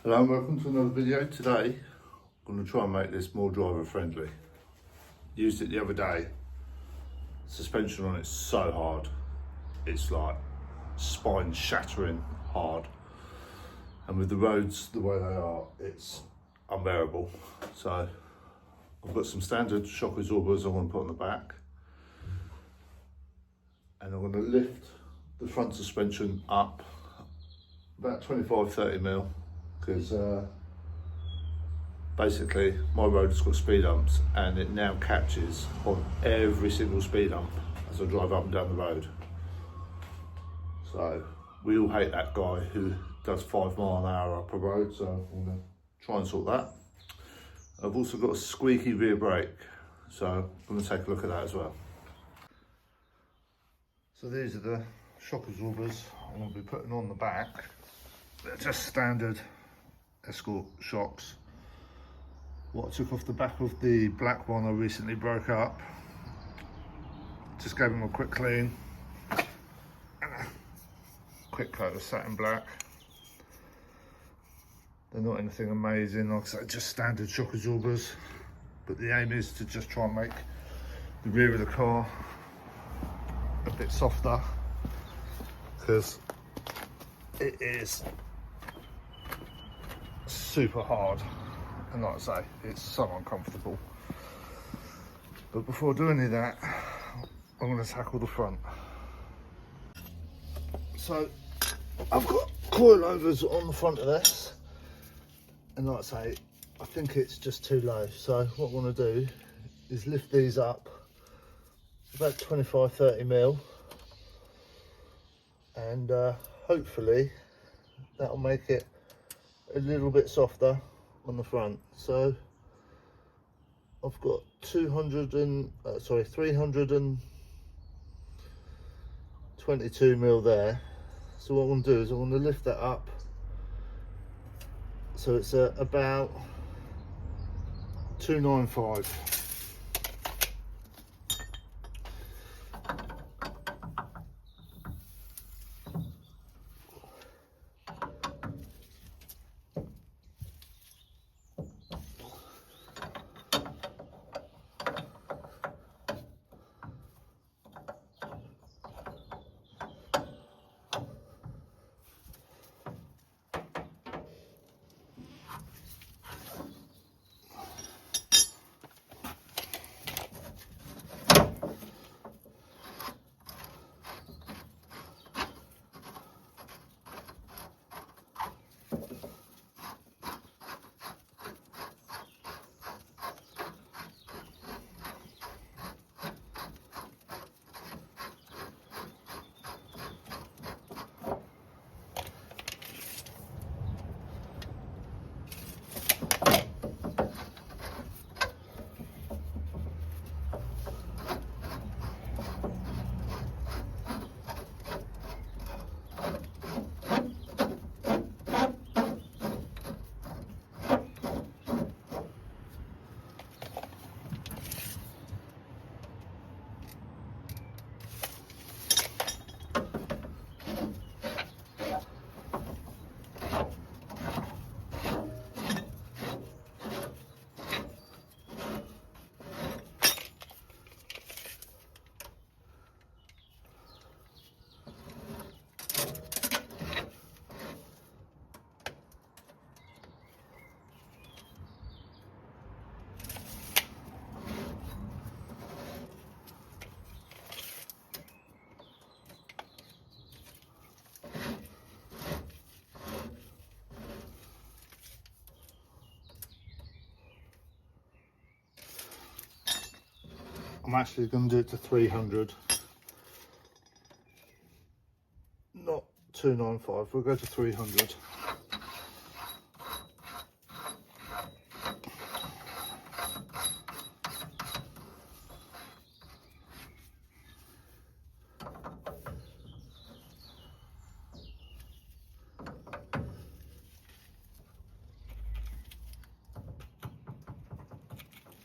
Hello and welcome to another video. Today I'm going to try and make this more driver friendly. Used it the other day. Suspension on it's so hard. It's like spine shattering hard. And with the roads the way they are, it's unbearable. So I've got some standard shock absorbers I'm going to put on the back. And I'm going to lift the front suspension up about 25-30 mil. Because basically my road has got speed humps and it now catches on every single speed hump as I drive up and down the road. So we all hate that guy who does 5 miles an hour up a road, so I'm going to try and sort that. I've also got a squeaky rear brake, so I'm going to take a look at that as well. So these are the shock absorbers I'm going to be putting on the back. They're just standard Escort shocks. What I took off the back of the black one I recently broke up. Just gave them a quick clean and a quick coat of satin black. They're not anything amazing, like I say, just standard shock absorbers, but the aim is to just try and make the rear of the car a bit softer, because it is super hard, and like I say, it's so uncomfortable. But before I do any of that, I'm going to tackle the front. So I've got coilovers on the front of this, and like I say, I think it's just too low. So what I want to do is lift these up about 25-30 mil, and hopefully that'll make it a little bit softer on the front. So I've got 322 mil there. So what I'm going to do is I'm going to lift that up so it's about 295. I'm actually going to do it to 300, not 295. We'll go to 300.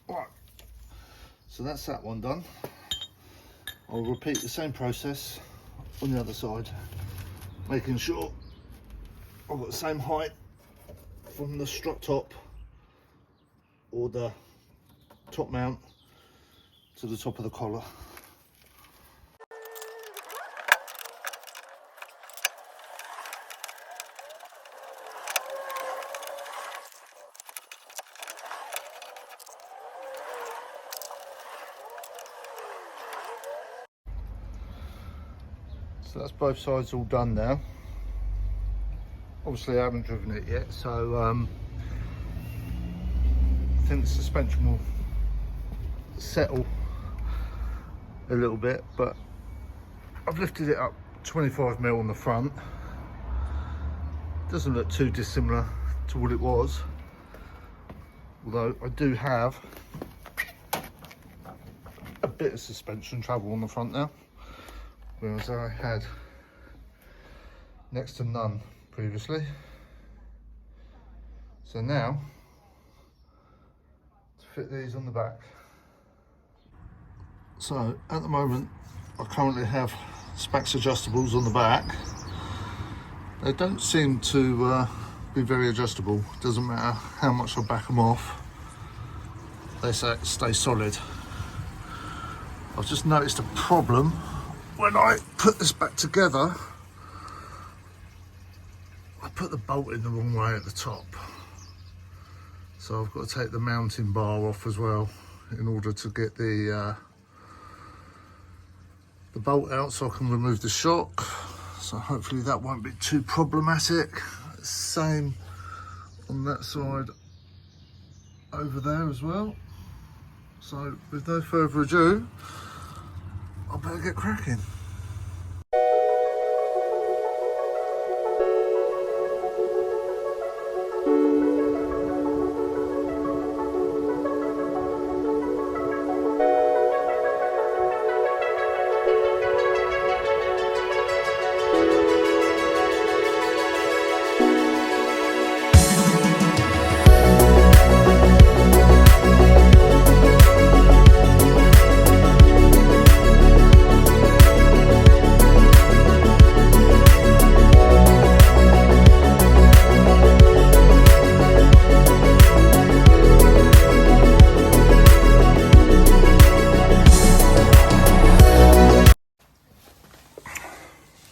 Right. So that's that one done. I'll repeat the same process on the other side, making sure I've got the same height from the strut top or the top mount to the top of the collar. So that's both sides all done now. Obviously I haven't driven it yet, so I think the suspension will settle a little bit, but I've lifted it up 25mm on the front. Doesn't look too dissimilar to what it was, although I do have a bit of suspension travel on the front now, whereas I had next to none previously. So now, to fit these on the back. So at the moment, I currently have Spax adjustables on the back. They don't seem to be very adjustable. Doesn't matter how much I back them off, they stay solid. I've just noticed a problem when I put this back together. I put the bolt in the wrong way at the top, so I've got to take the mounting bar off as well in order to get the bolt out, so I can remove the shock. So hopefully that won't be too problematic. Same on that side over there as well. So with no further ado, I better get cracking.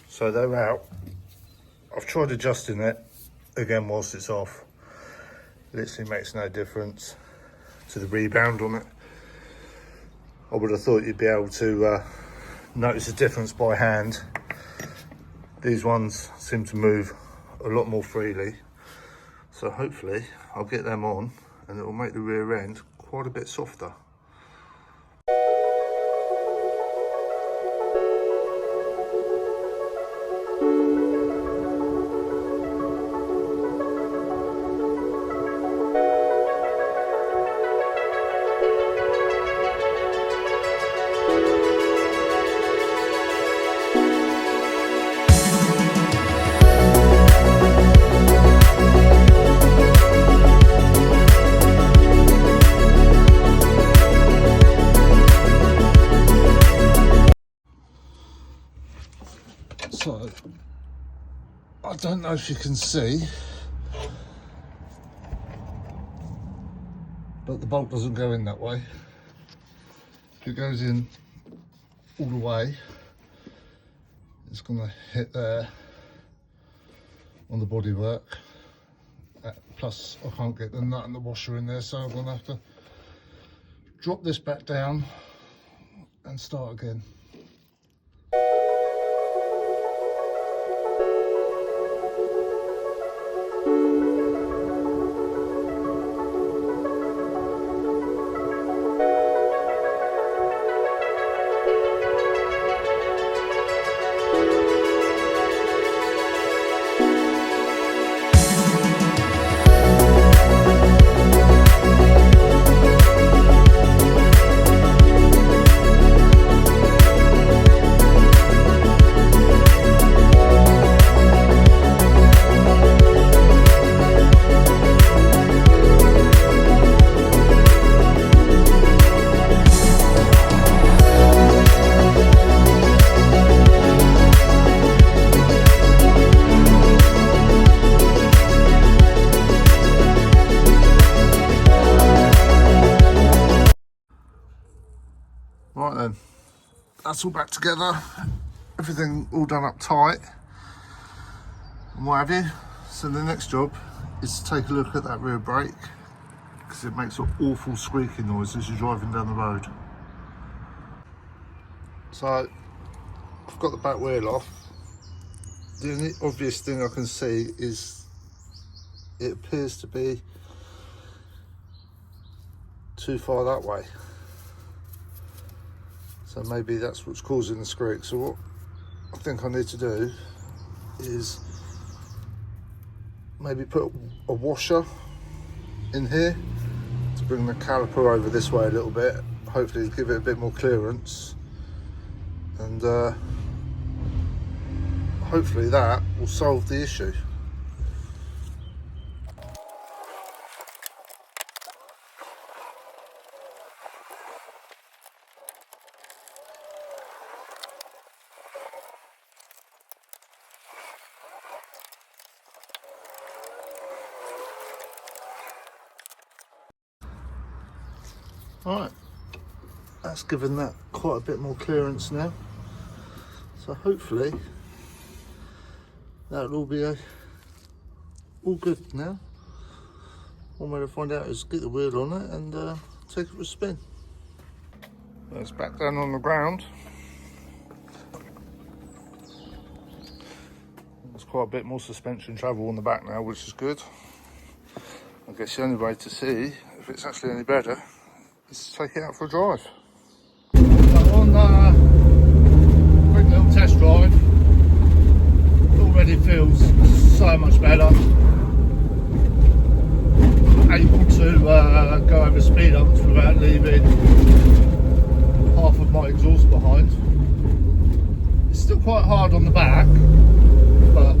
So they're out. I've tried adjusting it again whilst it's off. Literally makes no difference to the rebound on it. I would have thought you'd be able to notice a difference by hand. These ones seem to move a lot more freely. So hopefully I'll get them on and it will make the rear end quite a bit softer. So, I don't know if you can see, but the bolt doesn't go in that way. If it goes in all the way, it's going to hit there on the bodywork. Plus, I can't get the nut and the washer in there, so I'm going to have to drop this back down and start again. that's all back together, everything all done up tight and what have you. So the next job is to take a look at that rear brake, because it makes an awful squeaking noise as you're driving down the road. So I've got the back wheel off. The only obvious thing I can see is it appears to be too far that way. So maybe that's what's causing the squeak. So what I think I need to do is maybe put a washer in here to bring the caliper over this way a little bit, hopefully give it a bit more clearance, and hopefully that will solve the issue. Right, that's given that quite a bit more clearance now. So hopefully that'll all be all good now. One way to find out is get the wheel on it and take it for a spin. It's back down on the ground. There's quite a bit more suspension travel on the back now, which is good. I guess the only way to see if it's actually any better is to take it out for a drive. So on the quick little test drive, it already feels so much better. Able to go over speed bumps without leaving half of my exhaust behind. It's still quite hard on the back, but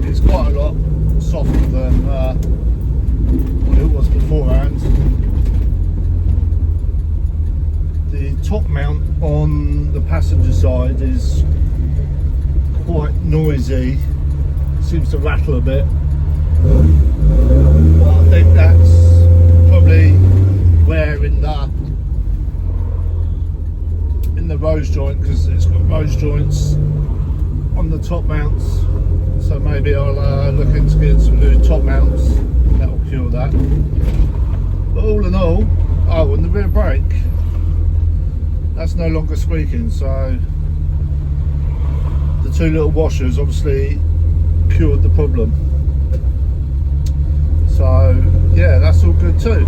it's quite a lot softer than what it was beforehand. The top mount on the passenger side is quite noisy, seems to rattle a bit, but I think that's probably where in the rose joint, because it's got rose joints on the top mounts, so maybe I'll look into getting some new top mounts, that will cure that. But all in all, oh, and the rear brake, that's no longer squeaking, so the two little washers obviously cured the problem. So yeah, that's all good too.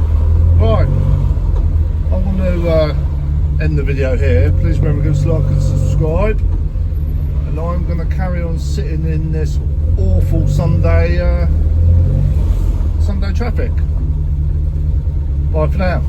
Right, I'm going to end the video here. Please remember to give us a like and subscribe, and I'm going to carry on sitting in this awful Sunday traffic. Bye for now.